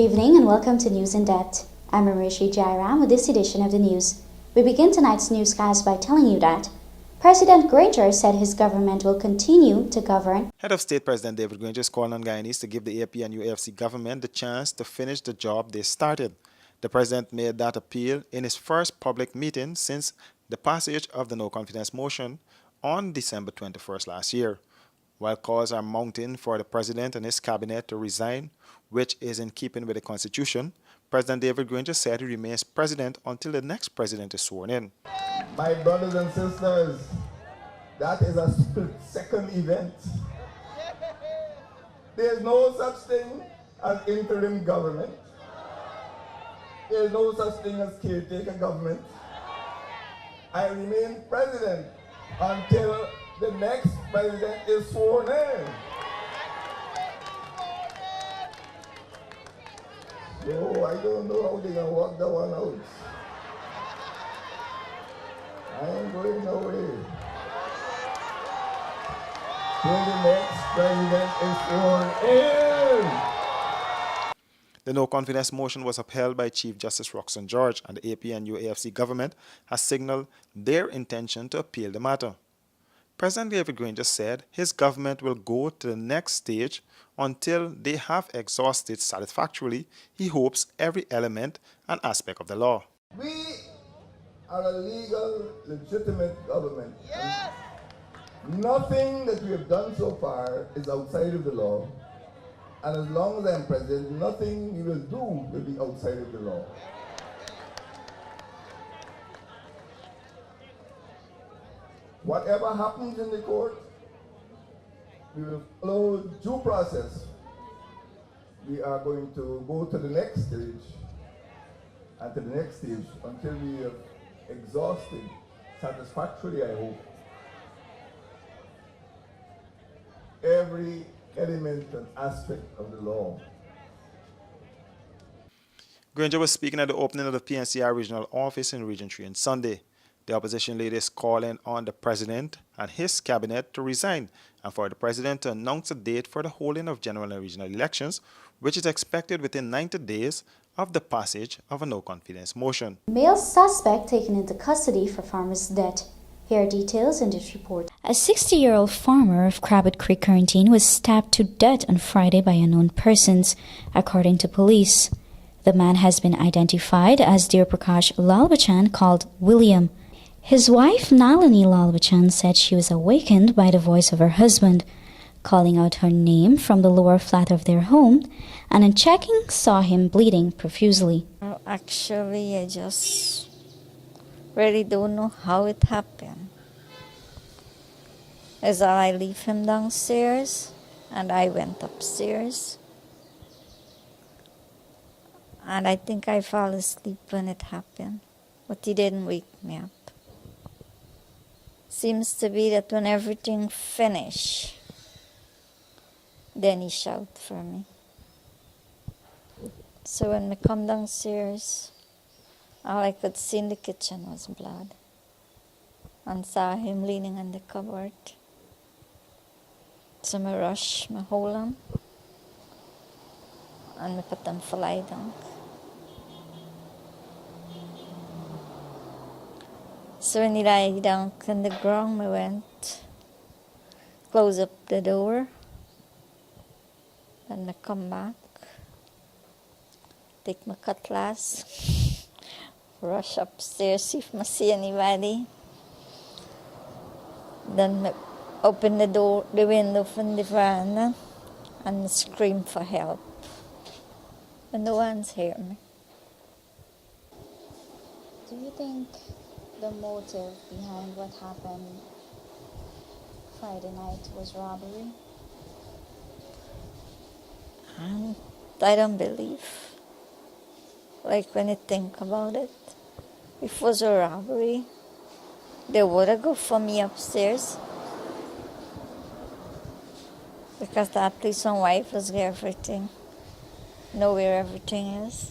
evening and welcome to News in Depth. I'm Marishi Jairam with this edition of the news. We begin tonight's newscast by telling you that President Granger said his government will continue to govern. Head of State President David Granger is calling on Guyanese to give the APNU AFC government the chance to finish the job they started. The president made that appeal in his first public meeting since the passage of the no-confidence motion on December 21st last year. While calls are mounting for the president and his cabinet to resign, which is in keeping with the Constitution, President David Granger said he remains president until the next president is sworn in. My brothers and sisters, that is a split-second event. There is no such thing as interim government. There is no such thing as caretaker government. I remain president until the next president is sworn in. So I don't know how they're going to work that one out. I ain't going nowhere. Till the next president is sworn in. The no-confidence motion was upheld by Chief Justice Roxanne George, and the APNU AFC government has signaled their intention to appeal the matter. President David Granger said his government will go to the next stage until they have exhausted satisfactorily, he hopes, every element and aspect of the law. We are a legal, legitimate government. Yes. Nothing that we have done so far is outside of the law. And as long as I'm president, nothing we will do will be outside of the law. Whatever happens in the court, we will follow due process. We are going to go to the next stage and to the next stage until we have exhausted satisfactorily, I hope, every element and aspect of the law. Granger was speaking at the opening of the PNCR regional office in Region 3 on Sunday. The opposition leader is calling on the president and his cabinet to resign and for the president to announce a date for the holding of general and regional elections, which is expected within 90 days of the passage of a no-confidence motion. Male suspect taken into custody for farmer's death. Here are details in this report. A 60-year-old farmer of Crabbit Creek Quarantine was stabbed to death on Friday by unknown persons, according to police. The man has been identified as Dear Prakash Lalbachan, called William. His wife, Nalini Lalbachan, said she was awakened by the voice of her husband, calling out her name from the lower flat of their home, and on checking saw him bleeding profusely. Actually, I just really don't know how it happened. As I leave him downstairs, and I went upstairs, and I think I fell asleep when it happened, but he didn't wake me up. Seems to be that when everything finished, then he shouted for me. So when I come downstairs, all I could see in the kitchen was blood, and saw him leaning on the cupboard. So I rush, I hold him, and I put him for lie down. So when he lay down on the ground, I went, close up the door, then I come back, take my cutlass, rush upstairs, see if I see anybody. Then I open the door, the window from the veranda, and scream for help. And no one's hear me. Do you think the motive behind what happened Friday night was robbery? I don't believe. Like when you think about it, if it was a robbery, they would have go for me upstairs. Because at least my wife was there, everything, know where everything is.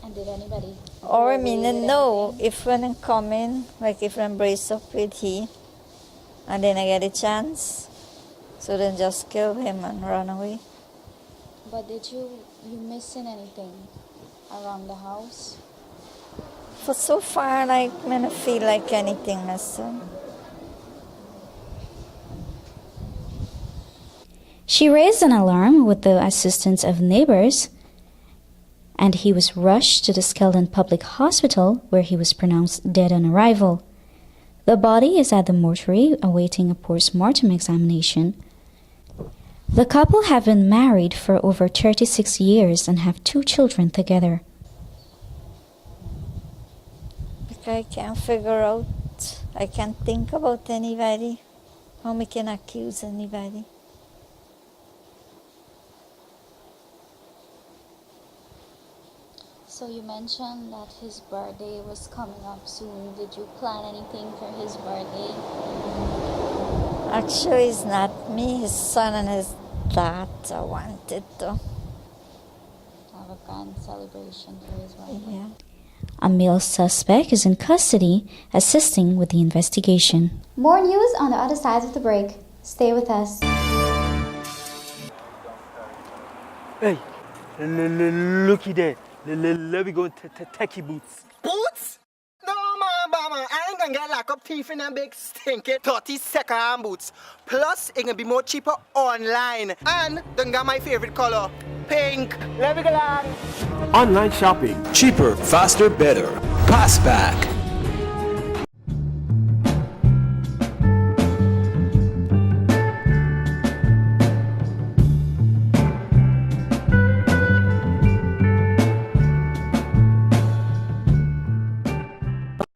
And did anybody? Or I mean, no, if when I'm coming, like if I'm brace up with he, and then I get a chance, so then just kill him and run away. But did you missing anything around the house? For so far, like, I don't feel like anything missing. She raised an alarm with the assistance of neighbors, and he was rushed to the Skeldon Public Hospital, where he was pronounced dead on arrival. The body is at the mortuary awaiting a post-mortem examination. The couple have been married for over 36 years and have 2 children together. Like, I can't figure out, I can't think about anybody, how we can accuse anybody. So you mentioned that his birthday was coming up soon. Did you plan anything for his birthday? Actually, it's not me, his son and his dad wanted to. Have a grand celebration for his birthday. Yeah. A male suspect is in custody, assisting with the investigation. More news on the other side of the break. Stay with us. Hey, looky there. Let me go techie boots. Boots? No, mama, I ain't gonna get lock up teeth in a big stinky 30-second hand boots. Plus, it gonna be more cheaper online. And don't got my favorite color, pink. Let me go on. Online shopping. Cheaper, faster, better. Passback.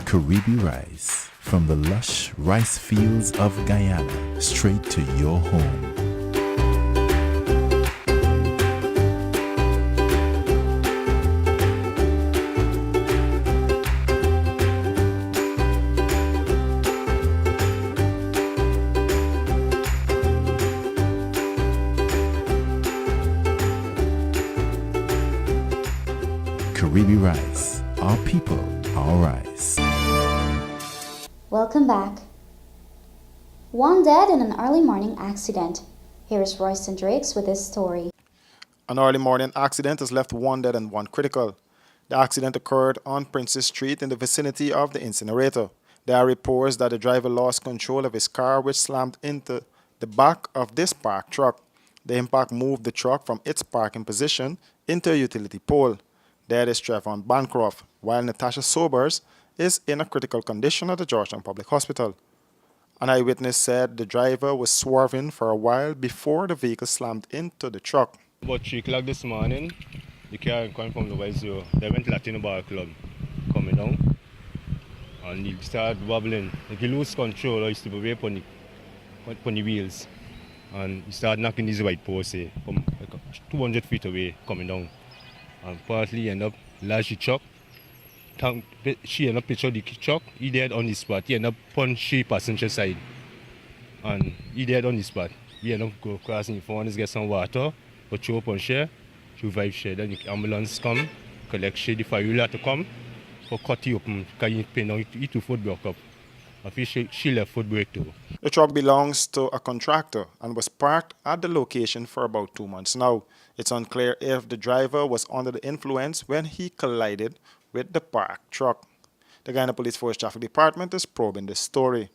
Caribbean rice from the lush rice fields of Guyana straight to your home. Caribbean rice, our people, our rice. Welcome back. One dead in an early morning accident. Here is Royston Drakes with his story. An early morning accident has left 1 dead and 1 critical. The accident occurred on Princess Street in the vicinity of the incinerator. There are reports that the driver lost control of his car, which slammed into the back of this parked truck. The impact moved the truck from its parking position into a utility pole. Dead is Trevon Bancroft, while Natasha Sobers is in a critical condition at the Georgetown Public Hospital. An eyewitness said the driver was swerving for a while before the vehicle slammed into the truck. About 3 o'clock this morning, the car coming from the Y0, they went Latino Bar Club coming down, and he started wobbling. Like he lost control, or he stood away upon the wheels, and he started knocking his white post from like 200 feet away coming down, and partly end up large the truck. She ended up picture the truck, he dead on the spot. He ended up on the passenger side, and he dead on the spot. He ended up go crossing the phone, get some water, but throw up on share, to revive share. Then the ambulance come, collect share, the fire to come, for cut you open, because he pain now, he 2 foot broke up. I feel she left foot break too. The truck belongs to a contractor and was parked at the location for about 2 months now. It's unclear if the driver was under the influence when he collided with the parked truck. The Guyana Police Force Traffic Department is probing this story.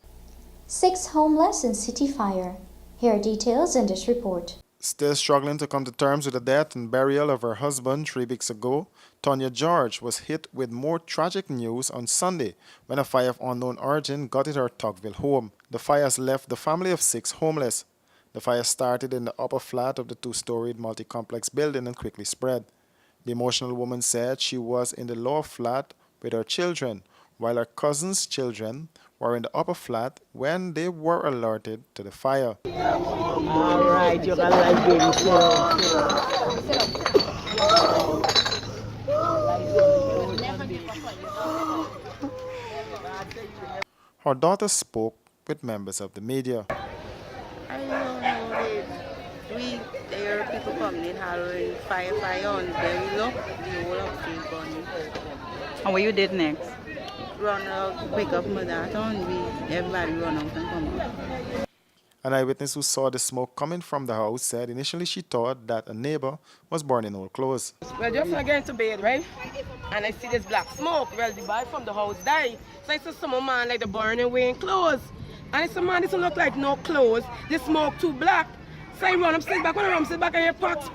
6 homeless in city fire. Here are details in this report. Still struggling to come to terms with the death and burial of her husband 3 weeks ago, Tonya George was hit with more tragic news on Sunday when a fire of unknown origin gutted her Tocqueville home. The fire has left the family of 6 homeless. The fire started in the upper flat of the 2-storied multi-complex building and quickly spread. The emotional woman said she was in the lower flat with her children, while her cousin's children were in the upper flat when they were alerted to the fire. All right, you can like Her daughter spoke with members of the media. I don't know, there are people coming in hollering fire on very low, the whole of street burning. And what you did next? Run out, pick up my daughter, and everybody run out and come out. An eyewitness who saw the smoke coming from the house said initially she thought that a neighbor was burning old clothes. Well, just getting to bed, right? And I see this black smoke. Well, the boy from the house died. So I saw some man like the burning wearing clothes. And I said, man, this don't look like no clothes. This smoke too black. So I run upstairs back. When I run upstairs back, I hear sparks,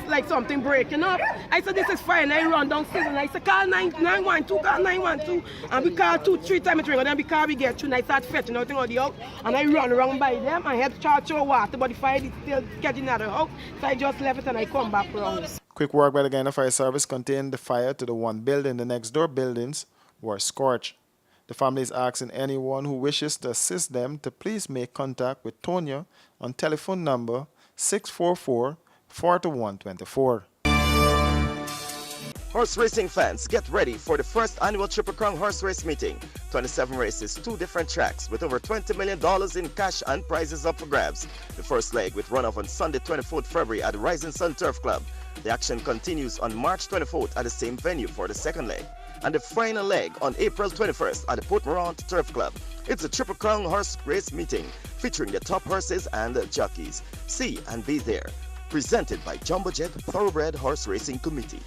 like something breaking up. I said, this is fine. I run downstairs and I said, call 912, call 912. And we call 2-3 times, and then because we get through, and I start fetching everything out the house. And I run around by them and help charge your water, but the fire is still getting out of the house. So I just left it and I come back around. Quick work by the Guyana Fire Service contained the fire to the one building. The next door buildings were scorched. The family is asking anyone who wishes to assist them to please make contact with Tonya on telephone number 644-4124. Horse racing fans, get ready for the first annual Triple Crown Horse Race Meeting. 27 races, 2 different tracks with over $20 million in cash and prizes up for grabs. The first leg with runoff on Sunday 24th February at the Rising Sun Turf Club. The action continues on March 24th at the same venue for the second leg. And the final leg on April 21st at the Port Morant Turf Club. It's a Triple Crown Horse Race Meeting featuring the top horses and the jockeys. See and be there. Presented by Jumbo Jet Thoroughbred Horse Racing Committee.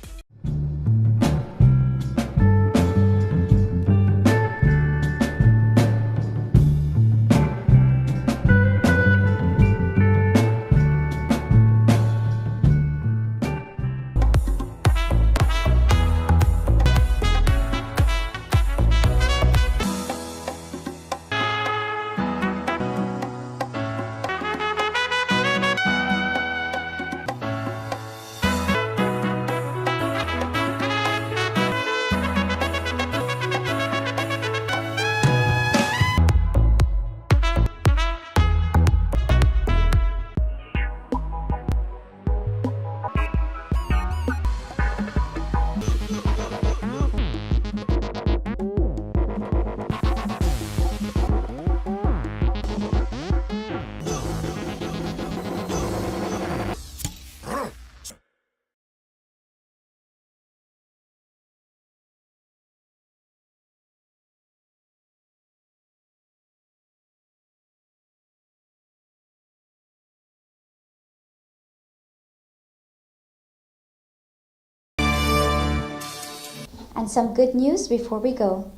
And some good news before we go.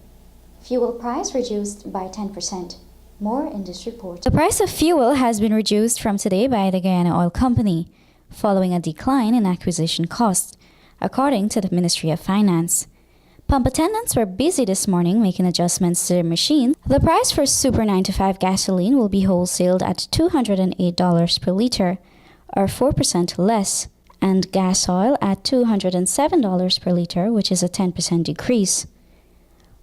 Fuel price reduced by 10%. More in this report. The price of fuel has been reduced from today by the Guyana Oil Company, following a decline in acquisition costs, according to the Ministry of Finance. Pump attendants were busy this morning making adjustments to their machines. The price for Super 95 gasoline will be wholesaled at $208 per liter, or 4% less, and gas oil at $207 per liter, which is a 10% decrease.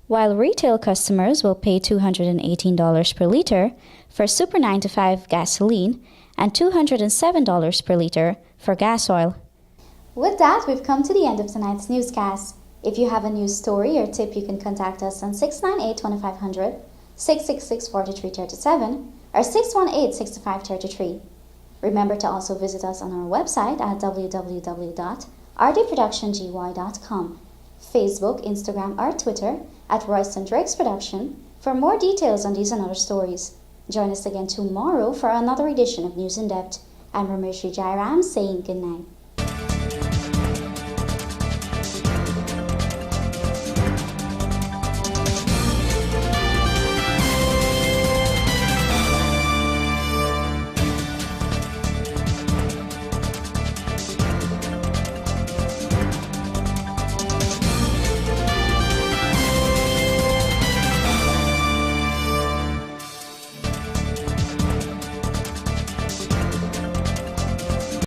While retail customers will pay $218 per liter for Super 95 gasoline and $207 per liter for gas oil. With that, we've come to the end of tonight's newscast. If you have a news story or tip, you can contact us on 698-2500, 666-4337, or 618-6533. Remember to also visit us on our website at www.rdproductiongy.com, Facebook, Instagram, or Twitter at Royston Drakes Production for more details on these and other stories. Join us again tomorrow for another edition of News in Depth. I'm Rameshi Jairam saying good night.